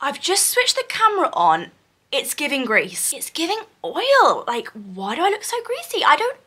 I've just switched the camera on. It's giving grease. It's giving oil. Like, why do I look so greasy? I don't...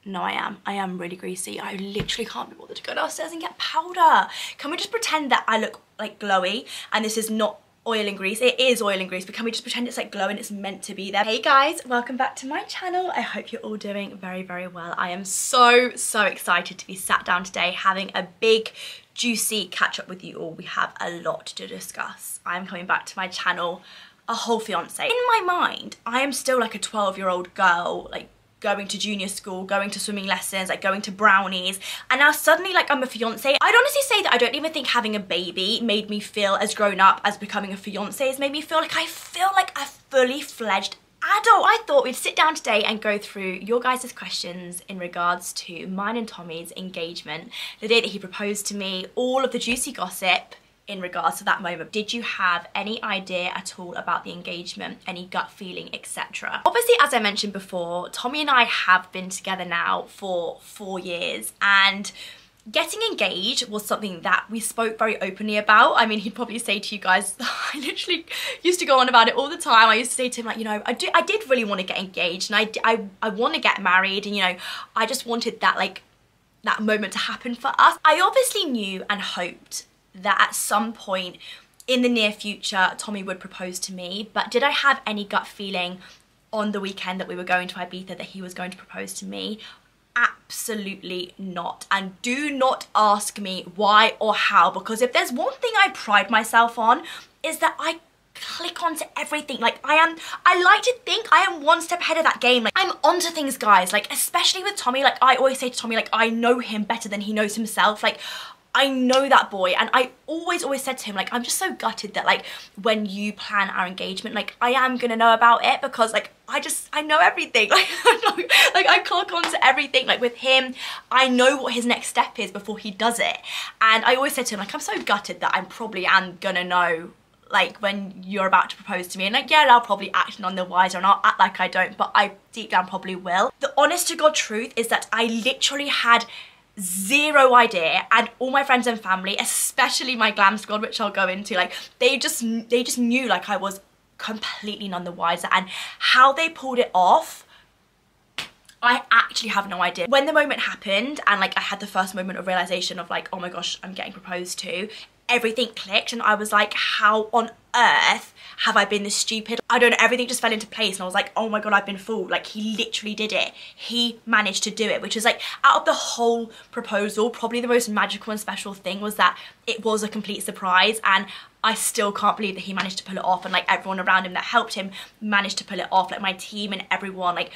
No, I am really greasy. I literally can't be bothered to go downstairs and get powder. Can we just pretend that I look like glowy and this is not oil and grease? It is oil and grease, but can we just pretend it's like glow and it's meant to be there? Hey guys, welcome back to my channel. I hope you're all doing very, very well. I am so excited to be sat down today having a big, juicy catch up with you all. We have a lot to discuss. I'm coming back to my channel a whole fiance. In my mind, I am still like a 12-year-old girl, like going to junior school, going to swimming lessons, like going to brownies, and now suddenly like I'm a fiance. I'd honestly say that I don't even think having a baby made me feel as grown up as becoming a fiance has made me feel. Like I feel like a fully fledged adult. I thought we'd sit down today and go through your guys' questions in regards to mine and Tommy's engagement, the day that he proposed to me, all of the juicy gossip in regards to that moment. Did you have any idea at all about the engagement, any gut feeling, etc.? Obviously, as I mentioned before, Tommy and I have been together now for 4 years, and getting engaged was something that we spoke very openly about. I mean, he'd probably say to you guys, I literally used to go on about it all the time. I used to say to him, like, you know, I did really want to get engaged, and I want to get married, and you know, I just wanted that, like, that moment to happen for us. I obviously knew and hoped that at some point in the near future Tommy would propose to me, but did I have any gut feeling on the weekend that we were going to Ibiza that he was going to propose to me? Absolutely not. And do not ask me why or how, because if there's one thing I pride myself on is that I click onto everything. Like I like to think I am one step ahead of that game. Like I'm onto things, guys, like especially with Tommy. Like I always say to Tommy, like I know him better than he knows himself. Like I know that boy, and I always said to him, like, I'm just so gutted that, like, when you plan our engagement, like, I am gonna know about it, because, like, I know everything. Like, I click onto everything. Like, with him, I know what his next step is before he does it. And I always said to him, like, I'm so gutted that I probably am gonna know, like, when you're about to propose to me. And, like, yeah, I'll probably act none the wiser, and I'll act like I don't, but I deep down probably will. The honest to God truth is that I literally had zero idea, and all my friends and family, especially my glam squad, which I'll go into, like they just knew, like I was completely none the wiser, and how they pulled it off, I actually have no idea. When the moment happened and like I had the first moment of realization of like, oh my gosh, I'm getting proposed to, everything clicked, and I was like, how on earth have I been this stupid? I don't know, everything just fell into place, and I was like, oh my god, I've been fooled. Like he literally did it. He managed to do it, which is like, out of the whole proposal, probably the most magical and special thing was that it was a complete surprise, and I still can't believe that he managed to pull it off, and like everyone around him that helped him managed to pull it off, like my team and everyone, like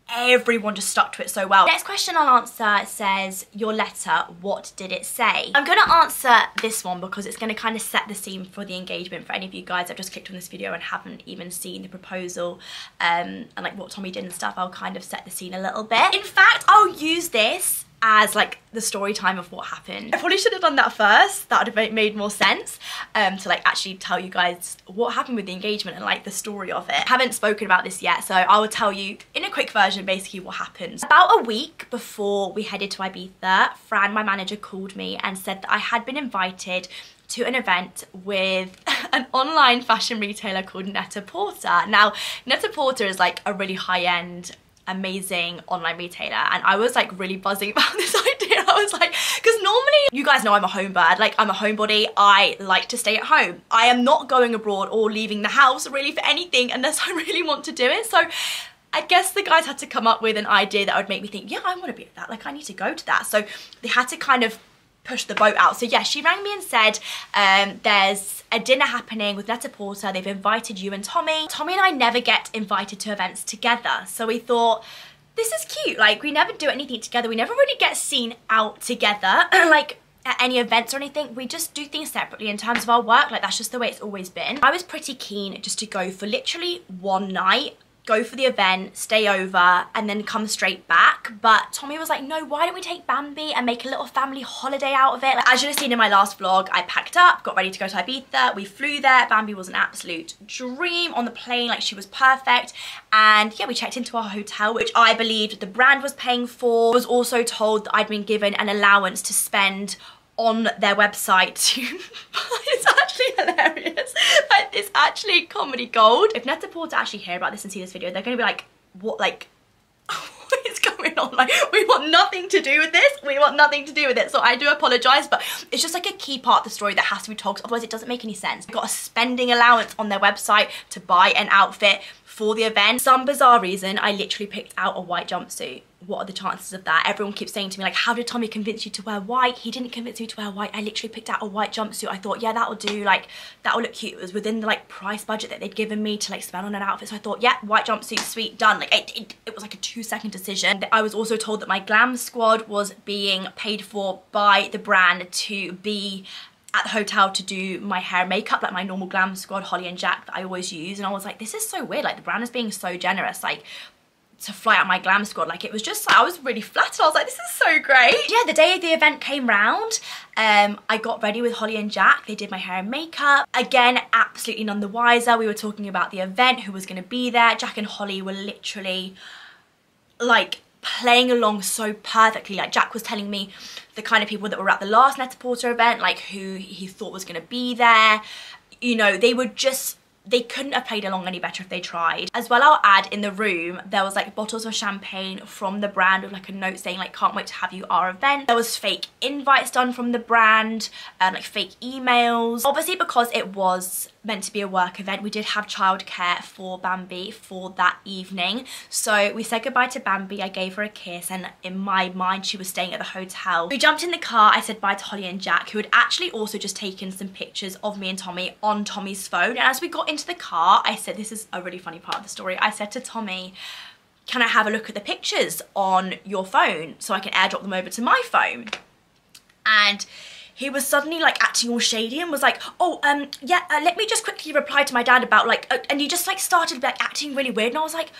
everyone just stuck to it so well. Next question I'll answer says, your letter, what did it say? I'm gonna answer this one because it's gonna kind of set the scene for the engagement for any of you guys that just clicked on this video and haven't even seen the proposal and like what Tommy did and stuff. I'll kind of set the scene a little bit. In fact, I'll use this as like the story time of what happened. I probably should have done that first. That would have made more sense to like actually tell you guys what happened with the engagement and like the story of it. I haven't spoken about this yet, so I will tell you in a quick version basically what happened. About a week before we headed to Ibiza, Fran, my manager, called me and said that I had been invited to an event with an online fashion retailer called Net-a-Porter. Now, Net-a-Porter is like a really high-end, amazing online retailer, and I was like really buzzing about this idea. I was like, because normally, you guys know I'm a home bird, like I'm a homebody. I like to stay at home. I am not going abroad or leaving the house really for anything unless I really want to do it. So I guess the guys had to come up with an idea that would make me think, yeah, I want to be at that, like I need to go to that. So they had to kind of push the boat out. So yeah, she rang me and said, there's a dinner happening with Net-a-Porter. They've invited you and Tommy. Tommy and I never get invited to events together. So we thought, this is cute. Like we never do anything together. We never really get seen out together, like at any events or anything. We just do things separately in terms of our work. Like that's just the way it's always been. I was pretty keen just to go for literally one night, go for the event, stay over, and then come straight back. But Tommy was like, no, why don't we take Bambi and make a little family holiday out of it? Like, as you have seen in my last vlog, I packed up, got ready to go to Ibiza, we flew there. Bambi was an absolute dream on the plane, like she was perfect. And yeah, we checked into our hotel, which I believed the brand was paying for. I was also told that I'd been given an allowance to spend on their website to it's actually hilarious. Like, actually comedy gold. If Net-a-Porter actually hear about this and see this video, they're gonna be like, what, like, what is going on? Like, we want nothing to do with this. We want nothing to do with it. So I do apologise, but it's just like a key part of the story that has to be told, otherwise it doesn't make any sense. They've got a spending allowance on their website to buy an outfit for the event. Some bizarre reason, I literally picked out a white jumpsuit. What are the chances of that? Everyone keeps saying to me, like, how did Tommy convince you to wear white? He didn't convince me to wear white. I literally picked out a white jumpsuit. I thought, yeah, that'll do, like, that'll look cute. It was within the, like, price budget that they'd given me to, like, spend on an outfit. So I thought, yeah, white jumpsuit, sweet, done. Like, it was like a 2-second decision. I was also told that my glam squad was being paid for by the brand to be at the hotel to do my hair and makeup, like my normal glam squad, Holly and Jack, that I always use. And I was like, this is so weird. Like, the brand is being so generous, like, to fly out my glam squad. Like, it was just like, I was really flattered. I was like, this is so great. Yeah, the day the event came round, I got ready with Holly and Jack. They did my hair and makeup. Again, absolutely none the wiser. We were talking about the event, who was going to be there. Jack and Holly were literally, like, playing along so perfectly. Like, Jack was telling me the kind of people that were at the last Net-a-Porter event, like, who he thought was going to be there. You know, they were just, they couldn't have played along any better if they tried. As well, I'll add, in the room, there was like bottles of champagne from the brand with like a note saying like, can't wait to have you at our event. There was fake invites done from the brand, like fake emails. Obviously, because it was meant to be a work event, we did have childcare for Bambi for that evening. So we said goodbye to Bambi, I gave her a kiss, and in my mind she was staying at the hotel. We jumped in the car, I said bye to Holly and Jack, who had actually also just taken some pictures of me and Tommy on Tommy's phone. And as we got into the car, I said, this is a really funny part of the story, I said to Tommy, can I have a look at the pictures on your phone so I can airdrop them over to my phone? And he was suddenly like acting all shady and was like, oh, yeah, let me just quickly reply to my dad about like, and he just like started like acting really weird. And I was like,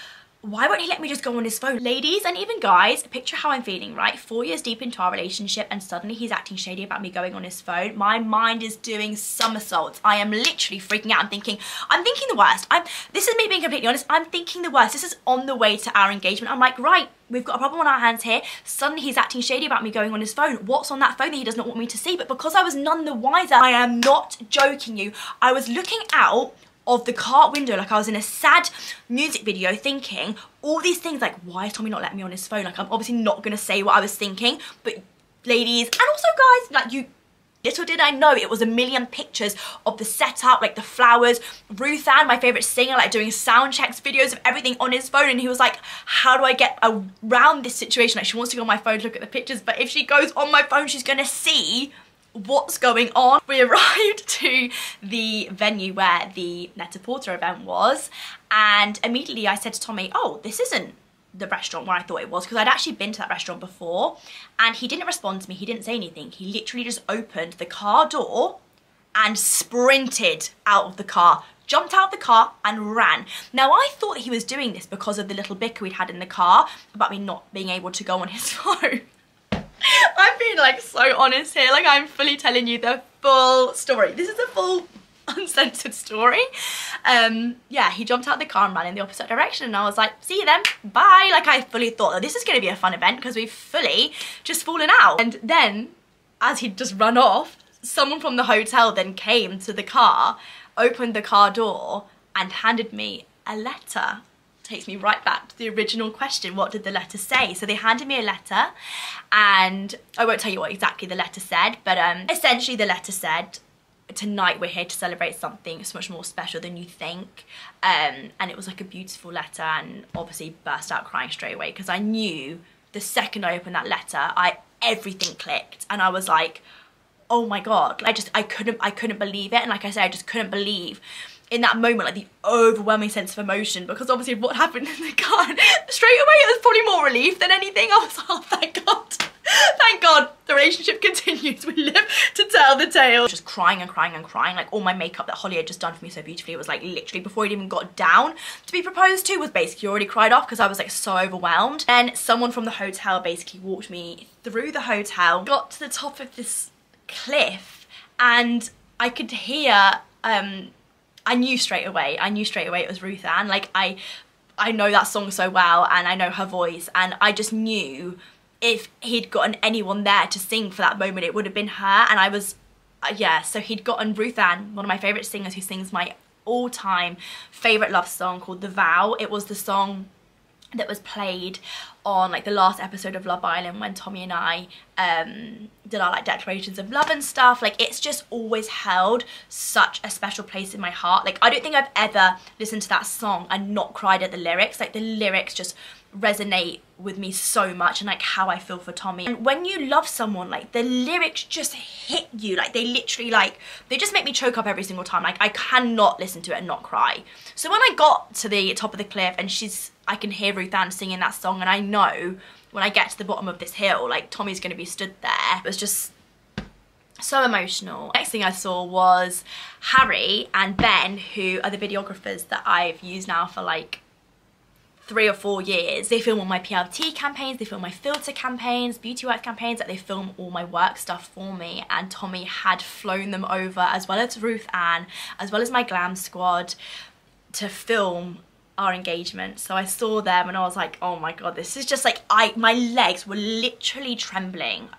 why won't he let me just go on his phone? Ladies and even guys, picture how I'm feeling, right? 4 years deep into our relationship and suddenly he's acting shady about me going on his phone. My mind is doing somersaults. I am literally freaking out. I'm thinking the worst. This is me being completely honest. I'm thinking the worst. This is on the way to our engagement. I'm like, right, we've got a problem on our hands here. Suddenly he's acting shady about me going on his phone. What's on that phone that he does not want me to see? But because I was none the wiser, I am not joking you, I was looking out of the car window like I was in a sad music video thinking all these things like, why is Tommy not letting me on his phone? Like, I'm obviously not gonna say what I was thinking, but ladies and also guys, like, you little did I know it was a million pictures of the setup, like the flowers, Ruth Ann, my favorite singer, like doing sound checks, videos of everything on his phone. And he was like, how do I get around this situation? Like, she wants to go on my phone to look at the pictures, but if she goes on my phone, she's gonna see what's going on. We arrived to the venue where the Net-a-Porter event was, and immediately I said to Tommy, oh, this isn't the restaurant where I thought it was, because I'd actually been to that restaurant before. And he didn't respond to me, he didn't say anything. He literally just opened the car door and sprinted out of the car, jumped out of the car and ran. Now, I thought he was doing this because of the little bicker we'd had in the car about me not being able to go on his phone. I'm being like so honest here, like I'm fully telling you the full story. This is a full uncensored story. Yeah, he jumped out of the car and ran in the opposite direction, and I was like, see you then, bye. Like, I fully thought that this is going to be a fun event because we've fully just fallen out. And then as he'd just run off, someone from the hotel then came to the car, opened the car door and handed me a letter. Takes me right back to the original question, what did the letter say? So they handed me a letter, and I won't tell you what exactly the letter said, but essentially the letter said, tonight we're here to celebrate something so much more special than you think. And it was like a beautiful letter, and obviously burst out crying straight away because I knew the second I opened that letter, everything clicked, and I was like, oh my God. I couldn't believe it. And like I said, I just couldn't believe in that moment, like the overwhelming sense of emotion, because obviously what happened in the car, straight away it was probably more relief than anything. I was like, oh, thank God. Thank God the relationship continues. We live to tell the tale. Just crying and crying and crying. Like, all my makeup that Holly had just done for me so beautifully, it was like literally before it even got down to be proposed to, was basically already cried off because I was like so overwhelmed. Then someone from the hotel basically walked me through the hotel, got to the top of this cliff, and I could hear, I knew straight away it was Ruth Ann. Like, I know that song so well, and I know her voice, and I just knew if he'd gotten anyone there to sing for that moment, it would have been her. And I was, yeah, so he'd gotten Ruth Ann, one of my favourite singers who sings my all-time favorite love song called The Vow. It was the song that was played on like the last episode of Love Island when Tommy and I did our like declarations of love and stuff. Like, it's just always held such a special place in my heart. Like, I don't think I've ever listened to that song and not cried at the lyrics. Like, the lyrics just resonate with me so much, and like how I feel for Tommy. And when you love someone, like, the lyrics just hit you. Like, they literally, like, they just make me choke up every single time. Like, I cannot listen to it and not cry. So when I got to the top of the cliff and I can hear Ruth Ann singing that song, and I know when I get to the bottom of this hill, like, Tommy's gonna be stood there. It was just so emotional. Next thing I saw was Harry and Ben, who are the videographers that I've used now for like 3 or 4 years. They film all my PLT campaigns, they film my filter campaigns, beauty work campaigns, like they film all my work stuff for me, and Tommy had flown them over, as well as Ruth Ann, as well as my glam squad, to film our engagement. So I saw them and I was like, oh my god, this is just like, my legs were literally trembling,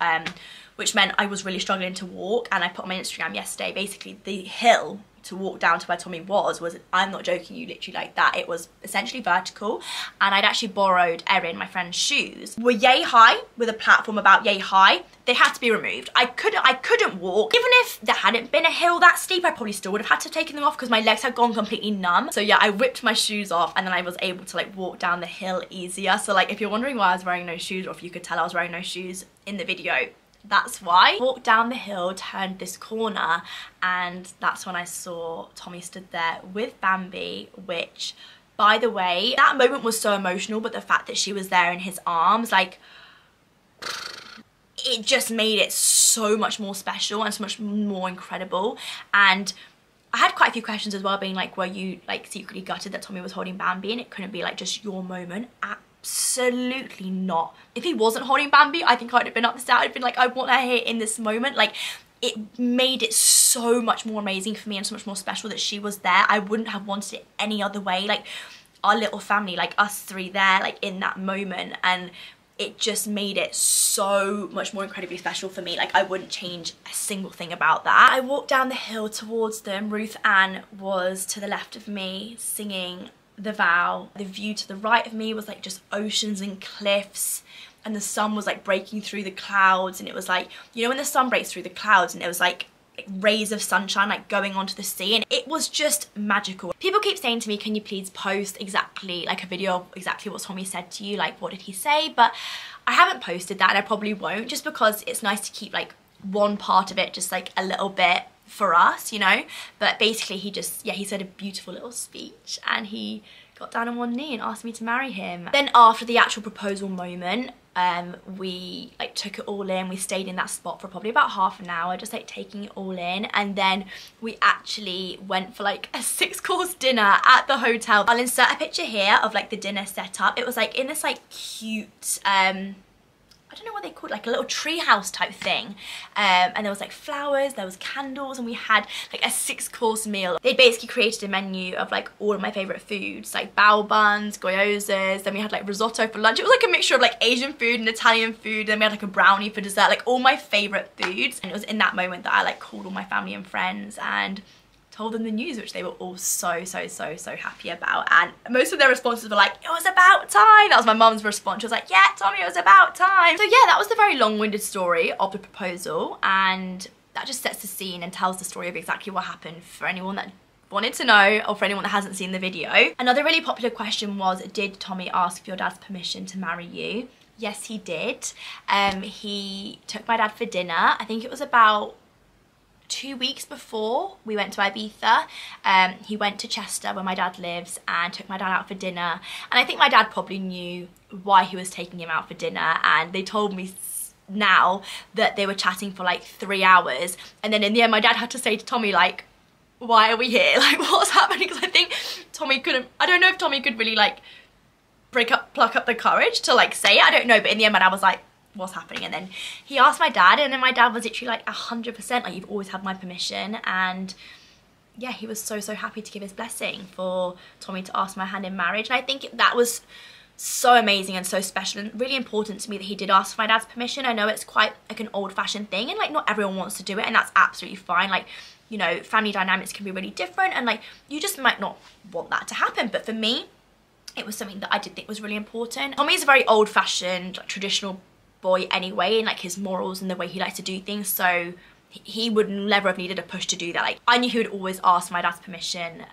which meant I was really struggling to walk. And I put on my Instagram yesterday, basically the hill to walk down to where Tommy was, I'm not joking you, literally like that. It was essentially vertical, and I'd actually borrowed Erin, my friend's shoes. Were yay high, with a platform about yay high. They had to be removed. I couldn't walk. Even if there hadn't been a hill that steep, I probably still would have had to have taken them off because my legs had gone completely numb. So yeah, I whipped my shoes off, and then I was able to like walk down the hill easier. So like, if you're wondering why I was wearing no shoes, or if you could tell I was wearing no shoes in the video, that's why. Walked down the hill, turned this corner, and that's when I saw Tommy stood there with Bambi, which, by the way, that moment was so emotional, but the fact that she was there in his arms, like, it just made it so much more special and so much more incredible. And I had quite a few questions as well, being like, were you like secretly gutted that Tommy was holding Bambi and it couldn't be like just your moment? Absolutely not. If he wasn't holding Bambi, I think I'd have been upset. I'd been like, I want her here in this moment. Like, it made it so much more amazing for me and so much more special that she was there. I wouldn't have wanted it any other way. Like, our little family, like us three there, like in that moment, and it just made it so much more incredibly special for me. Like, I wouldn't change a single thing about that. I walked down the hill towards them. Ruth Ann was to the left of me singing The Vow. The view to the right of me was like just oceans and cliffs, and the sun was like breaking through the clouds, and it was like, you know when the sun breaks through the clouds and it was like rays of sunshine like going onto the sea, and it was just magical. People keep saying to me, can you please post exactly like a video of exactly what Tommy said to you, like what did he say? But I haven't posted that, and I probably won't, just because it's nice to keep like one part of it just like a little bit for us, you know. But basically he just, yeah, he said a beautiful little speech, and he got down on one knee and asked me to marry him. Then after the actual proposal moment, we like took it all in. We stayed in that spot for probably about half an hour, just like taking it all in, and then we actually went for like a 6-course dinner at the hotel. I'll insert a picture here of like the dinner setup. It was like in this like cute, I don't know what they called, like a little tree house type thing, and there was like flowers, there was candles, and we had like a 6-course meal. They basically created a menu of like all of my favorite foods, like bao buns, gyozas, then we had like risotto for lunch. It was like a mixture of like Asian food and Italian food, then we had like a brownie for dessert, like all my favorite foods. And it was in that moment that I like called all my family and friends and told them the news, which they were all so happy about. And most of their responses were like, it was about time. That was my mum's response. She was like, yeah, Tommy, it was about time. So yeah, that was the very long-winded story of the proposal, and that just sets the scene and tells the story of exactly what happened for anyone that wanted to know, or for anyone that hasn't seen the video. Another really popular question was, did Tommy ask for your dad's permission to marry you? Yes, he did. He took my dad for dinner. I think it was about 2 weeks before we went to Ibiza. He went to Chester where my dad lives and took my dad out for dinner, and I think my dad probably knew why he was taking him out for dinner, and they told me now that they were chatting for like 3 hours, and then in the end my dad had to say to Tommy like, why are we here, like what's happening? Because I think Tommy couldn't, I don't know if Tommy could really like pluck up the courage to like say it, I don't know, but in the end my dad was like, what's happening? And then he asked my dad, and then my dad was literally like 100% like, you've always had my permission. And yeah, he was so happy to give his blessing for Tommy to ask my hand in marriage. And I think that was so amazing and so special and really important to me that he did ask for my dad's permission. I know it's quite like an old-fashioned thing, and like not everyone wants to do it, and that's absolutely fine. Like, you know, family dynamics can be really different, and like you just might not want that to happen. But for me, it was something that I did think was really important. Tommy is a very old-fashioned, like, traditional boy anyway, and like his morals and the way he likes to do things, so he would never have needed a push to do that. Like, I knew he would always ask my dad's permission.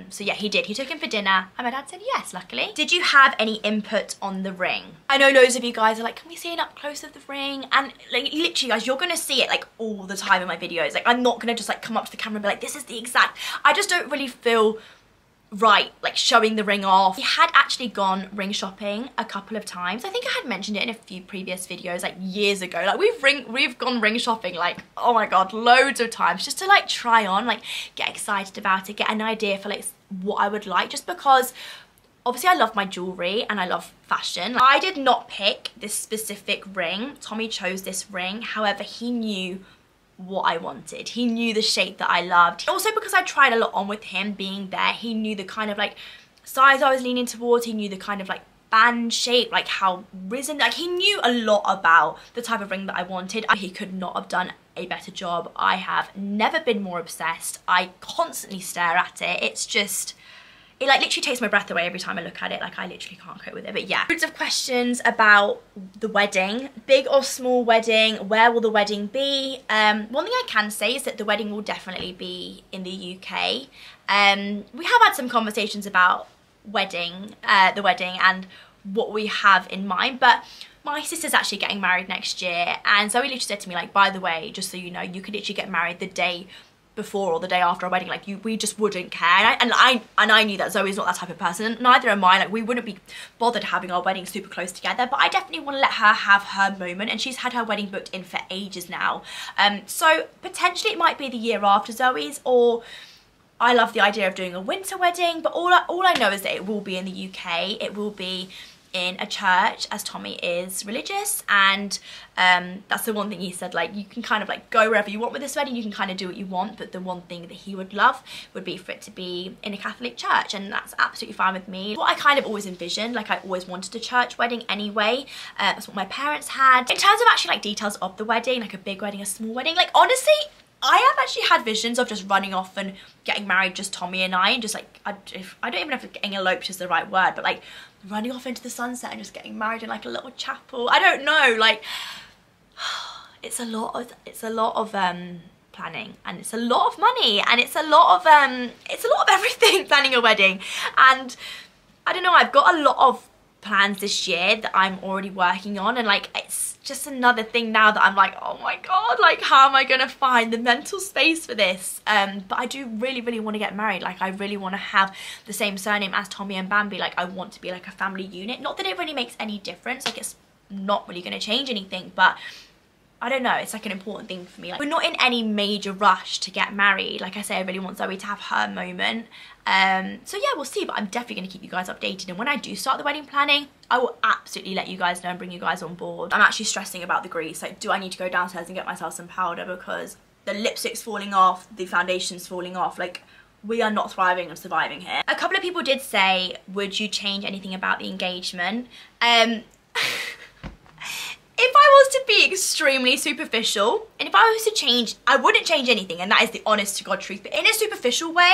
So yeah, he did. He took him for dinner and my dad said yes, luckily. Did you have any input on the ring? I know loads of you guys are like, can we see an up close of the ring? And like, literally guys, you're gonna see it like all the time in my videos. Like, I'm not gonna just like come up to the camera and be like, this is the exact. I just don't really feel right like showing the ring off. We had actually gone ring shopping a couple of times. I think I had mentioned it in a few previous videos like years ago. Like we've gone ring shopping like, oh my god, loads of times, just to like try on, like get excited about it, get an idea for like what I would like, just because obviously I love my jewelry and I love fashion. I did not pick this specific ring. Tommy chose this ring. However, he knew what I wanted. He knew the shape that I loved. Also because I tried a lot on with him being there, he knew the kind of like size I was leaning towards, he knew the kind of like band shape, like how risen, like he knew a lot about the type of ring that I wanted. He could not have done a better job. I have never been more obsessed. I constantly stare at it. It's just, it like literally takes my breath away every time I look at it. Like I literally can't cope with it. But yeah, loads of questions about the wedding. Big or small wedding? Where will the wedding be? One thing I can say is that the wedding will definitely be in the UK. We have had some conversations about the wedding and what we have in mind, but my sister's actually getting married next year, and Zoe literally said to me like, by the way, just so you know, you could literally get married the day before or the day after our wedding, like we just wouldn't care. And I knew that Zoe's not that type of person, neither am I. Like, we wouldn't be bothered having our wedding super close together, but I definitely want to let her have her moment, and she's had her wedding booked in for ages now. So potentially it might be the year after Zoe's, or I love the idea of doing a winter wedding, but all I know is that it will be in the UK. It will be in a church, as Tommy is religious, and that's the one thing he said, like, you can kind of like go wherever you want with this wedding, you can kind of do what you want, but the one thing that he would love would be for it to be in a Catholic church, and that's absolutely fine with me. What I kind of always envisioned, like I always wanted a church wedding anyway. That's what my parents had. In terms of actually like details of the wedding, like a big wedding, a small wedding, like honestly, I have actually had visions of just running off and getting married, just Tommy and I, and just like, I don't even know if getting eloped is the right word, but like running off into the sunset and just getting married in like a little chapel. I don't know, like it's a lot of planning, and it's a lot of money, and it's a lot of everything planning a wedding. And I don't know, I've got a lot of plans this year that I'm already working on, and like it's just another thing now that I'm like, oh my god, like how am I gonna find the mental space for this? But I do really want to get married. Like I really want to have the same surname as Tommy and Bambi. Like I want to be like a family unit. Not that it really makes any difference, like it's not really going to change anything, but I don't know, it's like an important thing for me. Like, we're not in any major rush to get married. Like I say, I really want Zoe to have her moment. So yeah, we'll see, but I'm definitely going to keep you guys updated. And when I do start the wedding planning, I will absolutely let you guys know and bring you guys on board. I'm actually stressing about the grease. Like, do I need to go downstairs and get myself some powder, because the lipstick's falling off, the foundation's falling off. Like, we are not thriving and surviving here. A couple of people did say, would you change anything about the engagement? If I was to be extremely superficial, and if I was to change, I wouldn't change anything, and that is the honest to God truth. But in a superficial way,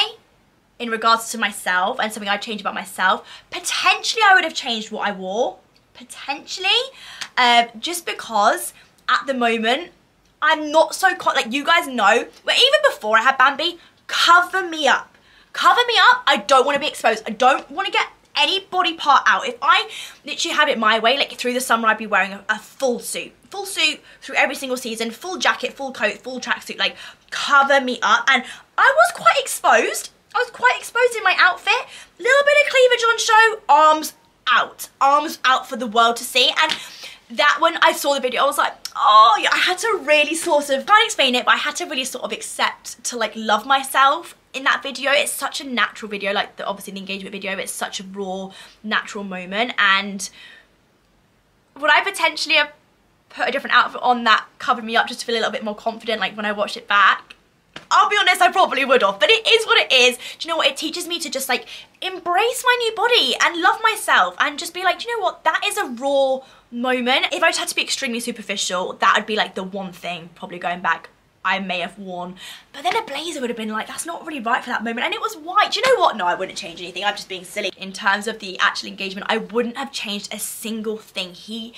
in regards to myself and something I'd change about myself, potentially I would have changed what I wore. Potentially. Just because at the moment, I'm not so, like you guys know, but even before I had Bambi, cover me up. Cover me up. I don't want to be exposed. I don't want to get any body part out. If I literally have it my way, like through the summer I'd be wearing a full suit through every single season, full jacket, full coat, full tracksuit, like cover me up. And I was quite exposed. I was quite exposed in my outfit. Little bit of cleavage on show, arms out for the world to see. And that, when I saw the video, I was like, oh yeah, I had to really sort of, can't explain it, but I had to really sort of accept to like love myself in that video. It's such a natural video, like obviously the engagement video, it's such a raw, natural moment. And would I potentially have put a different outfit on that covered me up just to feel a little bit more confident, like when I watched it back? I'll be honest, I probably would have, but it is what it is. Do you know what? It teaches me to just like embrace my new body and love myself and just be like, do you know what? That is a raw moment. If I just had to be extremely superficial, that would be like the one thing probably going back I may have worn. But then a blazer would have been like, that's not really right for that moment. And it was white. Do you know what? No, I wouldn't change anything. I'm just being silly. In terms of the actual engagement, I wouldn't have changed a single thing. He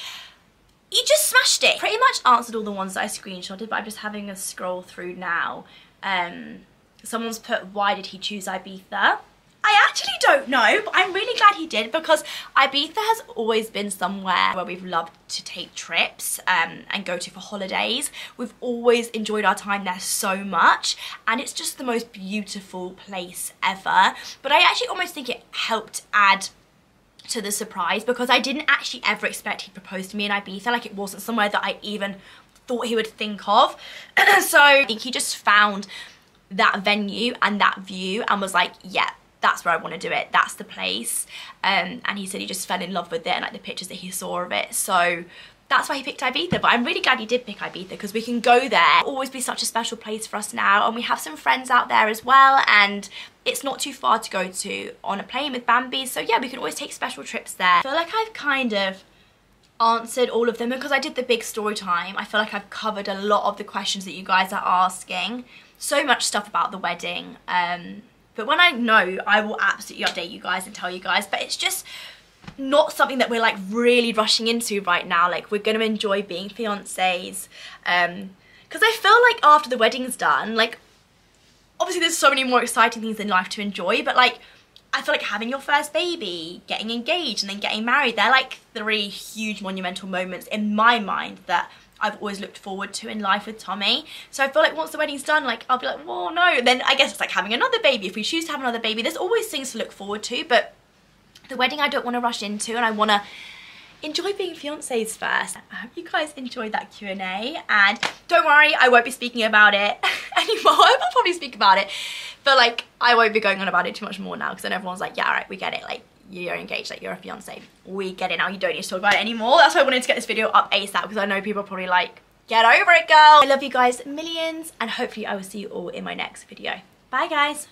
just smashed it. Pretty much answered all the ones that I screenshotted, but I'm just having a scroll through now. Someone's put, why did he choose Ibiza? I actually don't know, but I'm really glad he did, because Ibiza has always been somewhere where we've loved to take trips and go to for holidays. We've always enjoyed our time there so much, and it's just the most beautiful place ever. But I actually almost think it helped add to the surprise, because I didn't actually ever expect he'd propose to me in Ibiza. Like, it wasn't somewhere that I even thought he would think of. So I think he just found that venue and that view and was like, yeah, that's where I want to do it, that's the place. And he said he just fell in love with it and like the pictures that he saw of it. So that's why he picked Ibiza. But I'm really glad he did pick Ibiza, because we can go there. It'll always be such a special place for us now, and we have some friends out there as well, and it's not too far to go to on a plane with Bambi. So yeah, we can always take special trips there. I feel like I've kind of answered all of them, because I did the big story time. I feel like I've covered a lot of the questions that you guys are asking. So much stuff about the wedding. But when I know, I will absolutely update you guys and tell you guys. But it's just not something that we're like really rushing into right now. Like, we're going to enjoy being fiancés. Because I feel like after the wedding's done, like, obviously there's so many more exciting things in life to enjoy. But like, I feel like having your first baby, getting engaged, and then getting married, they're like 3 huge monumental moments in my mind that I've always looked forward to in life with Tommy. So I feel like once the wedding's done, like, I'll be like, well, no. Then I guess it's like having another baby. If we choose to have another baby, there's always things to look forward to. But the wedding I don't want to rush into, and I want to enjoy being fiancés first. I hope you guys enjoyed that Q&A. And don't worry, I won't be speaking about it anymore. I will probably speak about it, but like, I won't be going on about it too much more now, because then everyone's like, yeah, all right, we get it. Like, you're engaged, like, you're a fiancé. We get it now, you don't need to talk about it anymore. That's why I wanted to get this video up ASAP, because I know people are probably like, get over it, girl. I love you guys millions, and hopefully I will see you all in my next video. Bye, guys.